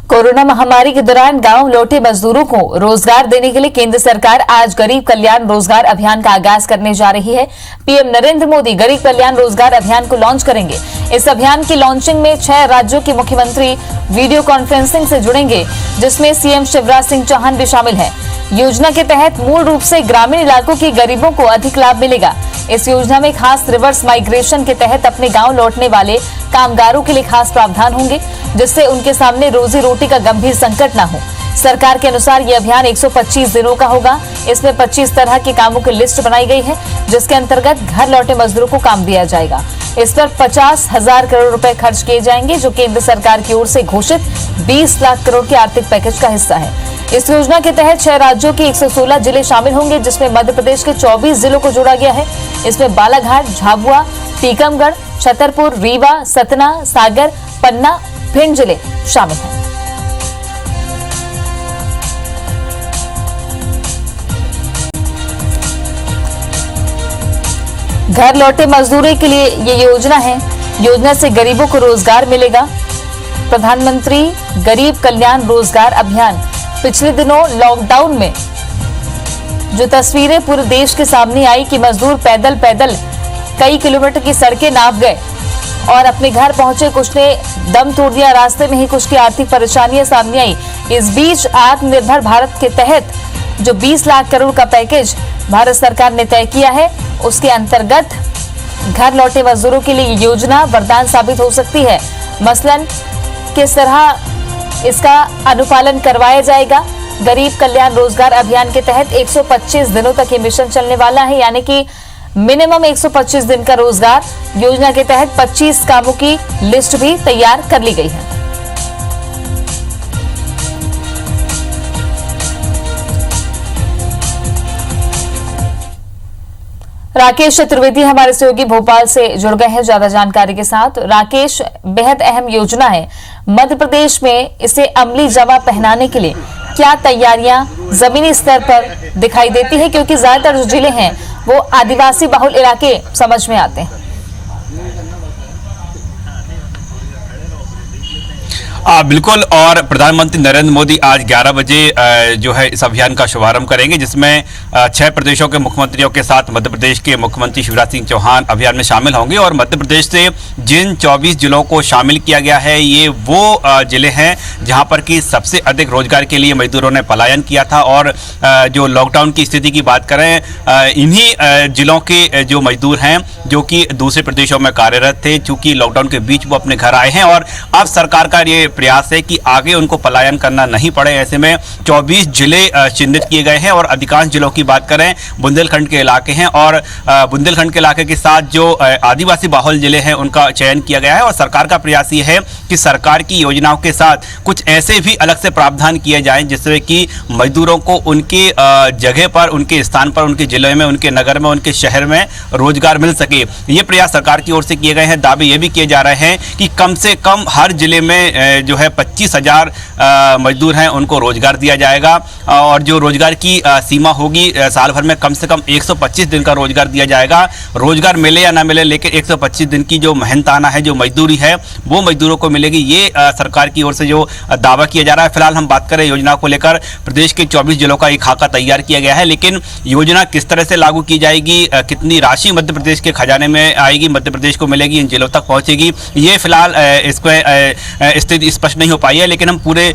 Corona महामारी के दौरान गांव लौटे मजदूरों को रोजगार देने के लिए केंद्र सरकार आज गरीब कल्याण रोजगार अभियान का आगाज करने जा रही है। पीएम नरेंद्र मोदी गरीब कल्याण रोजगार अभियान को लॉन्च करेंगे। इस अभियान की लॉन्चिंग में 6 राज्यों के मुख्यमंत्री वीडियो कॉन्फ्रेंसिंग से जुड़ेंगे, जिसमें सीएम शिवराज सिंह चौहान भी शामिल हैं। योजना के तहत मूल रूप से ग्रामीण इलाकों के गरीबों को अधिक लाभ मिलेगा। इस योजना में खास रिवर्स माइग्रेशन के तहत अपने गांव लौटने वाले कामगारों के लिए खास प्रावधान होंगे, जिससे उनके सामने रोजी रोटी का गंभीर संकट न हो। सरकार के अनुसार ये अभियान 125 दिनों का होगा। इसमें 25 तरह के कामों की लिस्ट बनाई गई है, जिसके अंतर्गत घर लौटे मजदूरों को काम दिया जाएगा। इस पर 50,000 करोड़ रुपए खर्च किए जाएंगे, जो केंद्र सरकार की ओर से घोषित 20 लाख करोड़ के आर्थिक पैकेज का हिस्सा है। इस योजना के तहत 6 राज्यों के 116 जिले शामिल होंगे, जिसमें मध्य प्रदेश के 24 जिलों को जोड़ा गया है। इसमें बालाघाट, झाबुआ, टीकमगढ़, छतरपुर, रीवा, सतना, सागर, पन्ना, भिंड जिले शामिल हैं। घर लौटे मजदूरों के लिए ये योजना है। योजना से गरीबों को रोजगार मिलेगा। प्रधानमंत्री गरीब कल्याण रोजगार अभियान पिछले दिनों लॉकडाउन में जो तस्वीरें पूरे देश के सामने आई कि मजदूर पैदल पैदल कई किलोमीटर की सड़कें नाप गए और अपने घर पहुंचे, कुछ ने दम तोड़ दिया, रास्ते में ही कुछ की आर्थिक परेशानियां सामने आई। इस बीच आत्मनिर्भर भारत के तहत जो 20 लाख करोड़ का पैकेज भारत सरकार ने तय किया है, उसके अंतर्गत घर लौटे मजदूरों के लिए योजना वरदान साबित हो सकती है। मसलन किस तरह इसका अनुपालन करवाया जाएगा। गरीब कल्याण रोजगार अभियान के तहत 125 दिनों तक ये मिशन चलने वाला है, यानी कि मिनिमम 125 दिन का रोजगार। योजना के तहत 25 कामों की लिस्ट भी तैयार कर ली गई है। राकेश चतुर्वेदी हमारे सहयोगी भोपाल से जुड़ गए हैं ज्यादा जानकारी के साथ। राकेश, बेहद अहम योजना है। मध्य प्रदेश में इसे अमली जमा पहनाने के लिए क्या तैयारियां जमीनी स्तर पर दिखाई देती है, क्योंकि ज्यादातर जो जिले हैं वो आदिवासी बहुल इलाके समझ में आते हैं। बिल्कुल, और प्रधानमंत्री नरेंद्र मोदी आज 11 बजे जो है इस अभियान का शुभारंभ करेंगे, जिसमें 6 प्रदेशों के मुख्यमंत्रियों के साथ मध्य प्रदेश के मुख्यमंत्री शिवराज सिंह चौहान अभियान में शामिल होंगे। और मध्य प्रदेश से जिन 24 जिलों को शामिल किया गया है, ये वो जिले हैं जहां पर कि सबसे अधिक रोजगार के लिए मजदूरों ने पलायन किया था। और जो लॉकडाउन की स्थिति की बात करें, इन्हीं जिलों के जो मजदूर हैं जो कि दूसरे प्रदेशों में कार्यरत थे, चूंकि लॉकडाउन के बीच वो अपने घर आए हैं और अब सरकार का ये प्रयास है कि आगे उनको पलायन करना नहीं पड़े। ऐसे में 24 जिले चिन्हित किए गए हैं और अधिकांश जिलों की बात करें बुंदेलखंड के इलाके हैं। और बुंदेलखंड के इलाके के साथ जो आदिवासी बाहुल जिले हैं उनका चयन किया गया है। और सरकार का प्रयास ये है कि सरकार की योजनाओं के साथ कुछ ऐसे भी अलग से प्रावधान किए जाएं, जिससे कि मजदूरों को उनके जगह पर, उनके स्थान पर, उनके जिले में, उनके नगर में, उनके शहर में रोजगार मिल सके। ये प्रयास सरकार की ओर से किए गए हैं। दावे ये भी किए जा रहे हैं कि कम से कम हर जिले में जो है 25,000 मजदूर हैं उनको रोजगार दिया जाएगा। और जो रोजगार की सीमा होगी, साल भर में कम से कम 125 दिन का रोजगार दिया जाएगा। रोजगार मिले या ना मिले, लेकिन 125 दिन की जो मेहनताना है, जो मजदूरी है, वो मजदूरों को मिलेगी। ये सरकार की ओर से जो दावा किया जा रहा है। फिलहाल हम बात करें योजना को लेकर, प्रदेश के 24 जिलों का एक खाका तैयार किया गया है, लेकिन योजना किस तरह से लागू की जाएगी, कितनी राशि मध्य प्रदेश के खजाने में आएगी, मध्य प्रदेश को मिलेगी, इन जिलों तक पहुंचेगी, ये फिलहाल इसको स्थिति स्पष्ट नहीं हो पाई है। लेकिन हम पूरे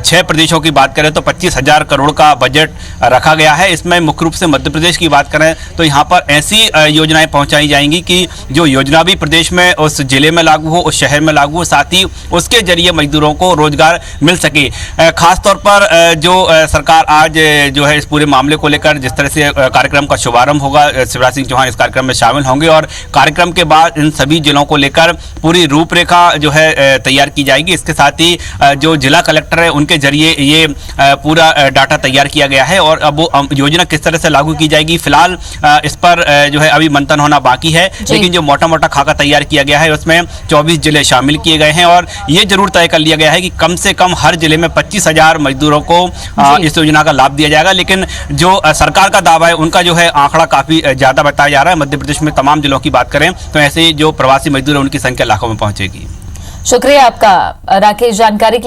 6 प्रदेशों की बात करें तो 25,000 करोड़ का बजट रखा गया है। इसमें मुख्य रूप से मध्य प्रदेश की बात करें तो यहाँ पर ऐसी योजनाएं पहुंचाई जाएंगी कि जो योजना भी प्रदेश में उस जिले में लागू हो, उस शहर में लागू हो, साथ ही उसके जरिए मजदूरों को रोजगार मिल सके। खासतौर पर जो सरकार आज जो है इस पूरे मामले को लेकर जिस तरह से कार्यक्रम का शुभारंभ होगा, शिवराज सिंह चौहान इस कार्यक्रम में शामिल होंगे और कार्यक्रम के बाद इन सभी जिलों को लेकर पूरी रूपरेखा जो है तैयार की जाएगी। इसके साथ ही जो जिला कलेक्टर है उनके जरिए ये पूरा डाटा तैयार किया गया है। और अब वो योजना किस तरह से लागू की जाएगी, फिलहाल इस पर जो है अभी मंथन होना बाकी है। लेकिन जो मोटा मोटा खाका तैयार किया गया है उसमें 24 जिले शामिल किए गए हैं और ये जरूर तय कर लिया गया है कि कम से कम हर जिले में 25,000 मजदूरों को इस योजना का लाभ दिया जाएगा। लेकिन जो सरकार का दावा है उनका जो है आंकड़ा काफी ज्यादा बताया जा रहा है। मध्य प्रदेश में तमाम जिलों की बात करें तो ऐसे जो प्रवासी मजदूर है उनकी संख्या लाखों में पहुंचेगी। शुक्रिया आपका राकेश जानकारी